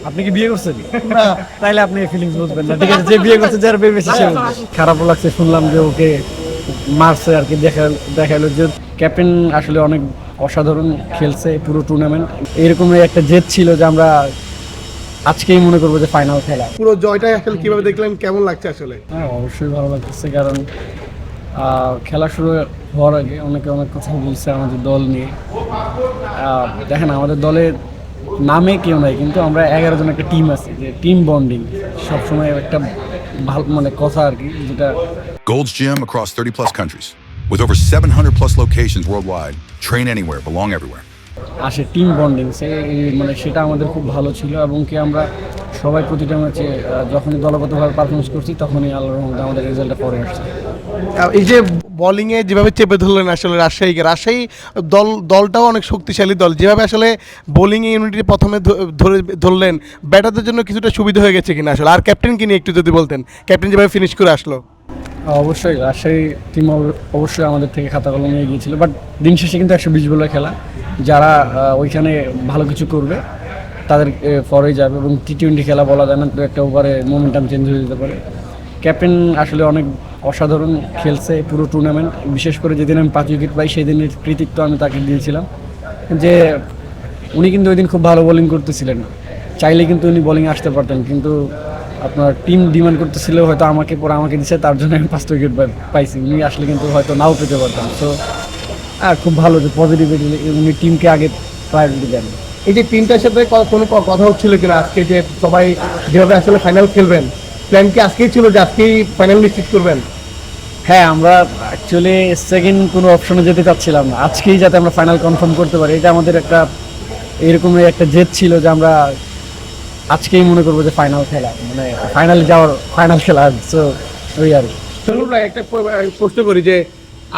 আপনি কি বিয়ে করছেন? না, তাইলে আপনি ফিলিংস বুঝবেন না। ঠিক আছে, যে বিয়ে করছে, যার বিয়ে বেশি সে বুঝবে। খারাপও লাগছে, শুনলাম যে ওকে মারছে আর কি। দেখালো যে ক্যাপ্টেন আসলে অনেক অসাধারণ খেলছে পুরো টুর্নামেন্ট। এরকমই একটা জেদ ছিল যে আমরা আজকেই মনে করবো যে ফাইনাল খেলা। পুরো জয়টাই আসলে কিভাবে দেখলেন, কেমন লাগছে আসলে? হ্যাঁ, অবশ্যই ভালো লাগতেছে, কারণ খেলা শুরু হওয়ার আগে অনেকে অনেক কথা বলছে আমাদের দল নিয়ে। দেখেন, আমাদের দলের নামে কেউ নাই, কিন্তু আমরা 11 জন একটা টিম আছে, যে টিম বন্ডিং সবসময় একটা ভালো মানে কথা আর কি, যেটা Gold's Gym across 30 plus countries. With over 700 plus locations worldwide. Train anywhere, belong everywhere. আসে টিম বন্ডিং, মানে সেটা আমাদের খুব ভালো ছিল। এবং কি আমরা সবাই প্রতিটা ম্যাচে যখনই দলগতভাবে পারফরমেন্স করছি, তখনই আল্লাহর রহমতে আমাদের রেজাল্টটা পরে আসছে। এই যে বোলিংয়ে যেভাবে চেপে ধরলেন আসলে রাজশাহী দলটাও অনেক শক্তিশালী দল, যেভাবে আসলে বোলিংয়ে ইউনিটি প্রথমে ধরলেন, ব্যাটারদের জন্য কিছুটা সুবিধা হয়ে গেছে কিনা আসলে? আর ক্যাপ্টেনকে নিয়ে একটু যদি বলতেন, ক্যাপ্টেন যেভাবে ফিনিশ করে আসলো। অবশ্যই রাজশাহী টিম অবশ্যই আমাদের থেকে খাতা কলম নিয়ে গিয়েছিল, বাট দিন শেষে কিন্তু 120 বলের খেলা। যারা ওইখানে ভালো কিছু করবে তাদের পরেই যাবে, এবং টি-20 খেলা বলা যায় না, তো একটা ওভারে মোমেন্টাম চেঞ্জ হয়ে যেতে পারে। ক্যাপ্টেন আসলে অনেক অসাধারণ খেলছে পুরো টুর্নামেন্ট। বিশেষ করে যেদিন আমি 5 উইকেট পাই, সেই দিনের কৃতিত্ব আমি তাকে দিয়েছিলাম। যে উনি কিন্তু ওই দিন খুব ভালো বোলিং করতেছিলেন, চাইলে কিন্তু উনি বোলিংয়ে আসতে পারতেন, কিন্তু আপনার টিম ডিমান্ড করতেছিল হয়তো আমাকে দিচ্ছে, তার জন্য আমি 5 উইকেট পাইছি। উনি আসলে কিন্তু হয়তো নাও পেতে পারতাম। তো খুব ভালো যে পজিটিভ উনি টিমকে আগে প্রায়োরিটি দেন। এই যে টিমটার সাথে কোনো কথা হচ্ছিল কিনা আজকে, যে সবাই যেভাবে আসলে ফাইনাল খেলবেন, প্ল্যান কি আজকেই ছিল যে আজকেই ফাইনাল নিশ্চিত করবেন? হ্যাঁ, আমরা অ্যাকচুয়ালি সেকেন্ড কোনো অপশনে যেতে চাচ্ছিলাম না, আজকেই যাতে আমরা ফাইনাল কনফার্ম করতে পারি, এটা আমাদের একটা এরকমই একটা জেদ ছিল যে আমরা আজকেই মনে করবো যে ফাইনাল খেলা, মানে ফাইনাল খেলা। সো ওই আর কি। চলুন একটা প্রশ্ন করি, যে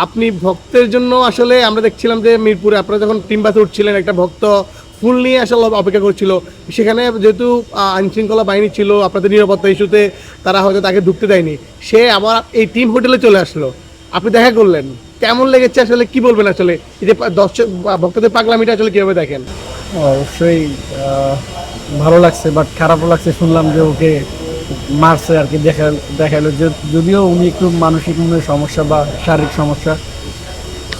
আপনি ভক্তের জন্য আসলে আমরা দেখছিলাম যে মিরপুরে আপনারা যখন টিম বাসে উঠছিলেন, একটা ভক্ত ফুল নিয়ে আসলে অপেক্ষা করছিল। সেখানে যেহেতু আইনশৃঙ্খলা বাহিনী ছিল, আপনাদের নিরাপত্তা ইস্যুতে তারা হয়তো তাকে ঢুকতে দেয়নি, সে আবার এই টিম হোটেলে চলে আসলো, আপনি দেখা করলেন, কেমন লেগেছে আসলে? কি বলবেন আসলে এই যে দর্শক ভক্তদের পাগলামিটা আসলে কীভাবে দেখেন? অবশ্যই ভালো লাগছে, বাট খারাপও লাগছে, শুনলাম যে ওকে মারছে আর কি। দেখালো যে যদিও উনি একটু মানসিক মনে সমস্যা বা শারীরিক সমস্যা,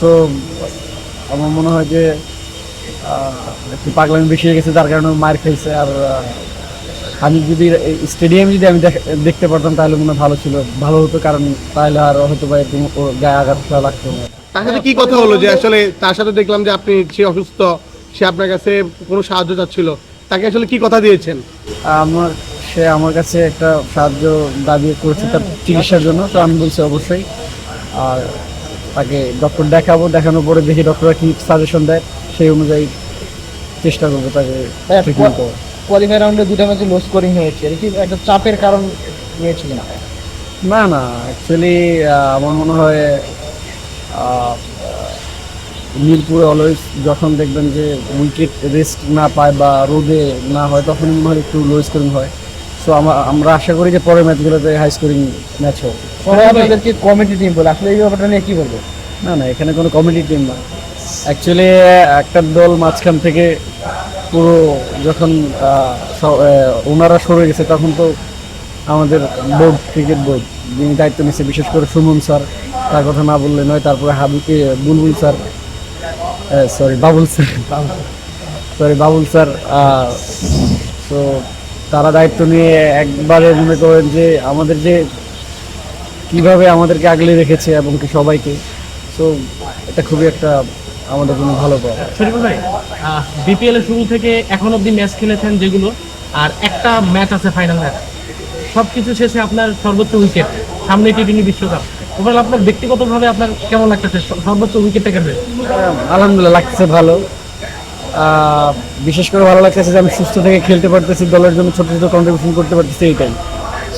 তো আমার মনে হয় যে একটু পাগলামি বেশি হয়ে গেছে, যার কারণে মার খেলছে। আর আমি যদি স্টেডিয়াম যদি আমি দেখতে পারতাম, তাহলে মনে হয় ভালো হতো, কারণ তাহলে আর হয়তো বা একদম গায়ে আঘাত লাগতো না। তার সাথে কি কথা হলো যে আসলে তার সাথে দেখলাম যে সে অসুস্থ, সে আপনার কাছে কোনো সাহায্য চাচ্ছিল, তাকে আসলে কি কথা দিয়েছেন? সে আমার কাছে একটা সাহায্য দাবি করেছে তার চিকিৎসার জন্য, তো আমি বলছি অবশ্যই। আর তাকে ডক্টর দেখানোর পরে দেখি ডক্টররা কি সাজেশন দেয়, সেই অনুযায়ী চেষ্টা করবো তাকে ট্রিটমেন্ট করার। কোয়ালিফাই রাউন্ডে 2টা ম্যাচে লো স্কোরিং হয়েছে, এটা কি একটা চাপের কারণ নিয়েছিল না? না, অ্যাকচুয়ালি আমার মনে হয় মিরপুরে অলওয়েজ যখন দেখবেন যে উইকেট রেস্ট না পায় বা রোদে না হয়, তখন মনে হয় একটু লো স্কোরিং হয়। সো আমরা আশা করি যে পরের ম্যাচগুলোতে হাই স্কোরিং ম্যাচ হবে। সবাই আপনাদেরকে কমিটি টিম বলে, আসলে এই ব্যাপারটা নিয়ে কী বলবো? না, এখানে কোনো কমিটি টিম না। অ্যাকচুয়ালি একটা দল মাঝখান থেকে পুরো যখন ওনারা সরে গেছে, তখন তো আমাদের ক্রিকেট বোর্ড যিনি দায়িত্ব নিচ্ছে, বিশেষ করে সুমন স্যার, তার কথা না বললে নয়। তারপরে বুলবুল স্যার, বাবুল স্যার। তো তারা দায়িত্ব নিয়ে একবারে মনে করেন যে আমাদের যে কিভাবে আমাদেরকে আগলে রেখেছে এবং কি সবাইকে। তো এটা খুবই একটা আমাদের জন্য ভালো পাওয়া। শরীফুল ভাই, বিপিএল এর শুরু থেকে এখন অবধি ম্যাচ খেলেছেন যেগুলো, আর একটা ম্যাচ আছে ফাইনাল ম্যাচ, সবকিছু শেষে আপনার সর্বোচ্চ উইকেট, সামনে টি20 বিশ্বকাপ। ওভারঅল আপনার ব্যক্তিগতভাবে আপনার কেমন লাগতেছে সর্বোচ্চ উইকেটটা কেন? আলহামদুলিল্লাহ, লাগতেছে ভালো। বিশেষ করে ভালো লাগতেছে যে আমি সুস্থ থেকে খেলতে পারতেছি, দলের জন্য ছোট ছোট কন্ট্রিবিউশন করতে পারতেছি এইটাই।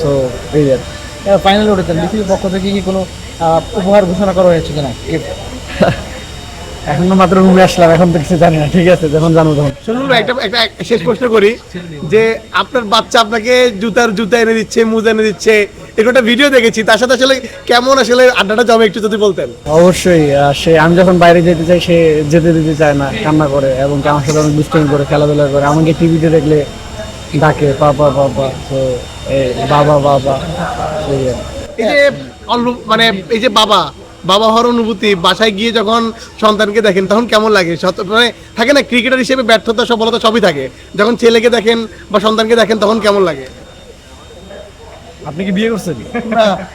সো এই আর ফাইনালে উঠেছেন, বিসিবির পক্ষ থেকে কি কোনো উপহার ঘোষণা করা হয়েছে কিনা? এখন মাত্র রুমে আসলাম, এখন তো কিছু জানি না। ঠিক আছে, যখন জানবো তখন। শুনুন, একটা শেষ প্রশ্ন করি, যে আপনার বাচ্চা আপনাকে জুতা এনে দিচ্ছে, মোজা এনে দিচ্ছে, একটা ভিডিও দেখেছি, তার সাথে আসলে কেমন আসলে আড্ডাটা জমে, একটু যদি বলতেন। অবশ্যই, আমি যখন বাইরে যেতে চাই সে যেতে দিতে চায় না, কান্না করে এবং আমার সাথে অনেক দুষ্টামি করে, খেলাধুলা করে। আমাকে টিভিতে দেখলে ডাকে বাবা বাবা, তো বাবা বাবা সেই আর কি। এই যে মানে এই যে বাবা হওয়ার অনুভূতি, বাসায় গিয়ে যখন সন্তানকে দেখেন তখন কেমন লাগে? মানে থাকে না ক্রিকেটার হিসেবে ব্যর্থতা সফলতা সবই থাকে, যখন ছেলেকে দেখেন বা সন্তানকে দেখেন তখন কেমন লাগে? আপনি কি বিয়ে করছেন?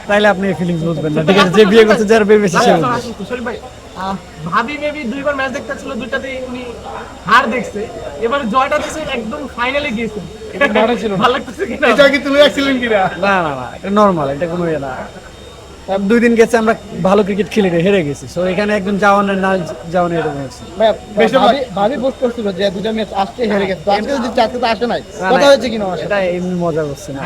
তাইলে আপনি ফিলিংস বুঝবেন না, ঠিক আছে? যে বিয়ে করছে, যার বেশি সে বুঝবে। শরীফ ভাই, ভাবি মেবি 2বার ম্যাচ দেখতে ছিল, 2টাতেই উনি হার দেখছে, এবার জয়টা দেখছে, একদম ফাইনালে গিয়েছে। ভালো লাগতেছে কিনা? এটা কি তুলে রাখছিলেন কিনা? না না না, এটা নর্মাল, এটা কোনো ইয়ে না। 2 দিন গেছে, আমরা ভালো ক্রিকেট খেলে হেরে গেছি, সো এখানে একজন যাওয়ানের না যাওয়ানের এরকম হচ্ছে। ভাবি পোস্ট করছিল যে 2টা ম্যাচ আজকে হেরে গেছে, তো আজকে যদি চারটে তো আসে নাই, না, কথা না, হয়েছে কিনা ওনার সাথে? এটা এমনি মজা করছে না।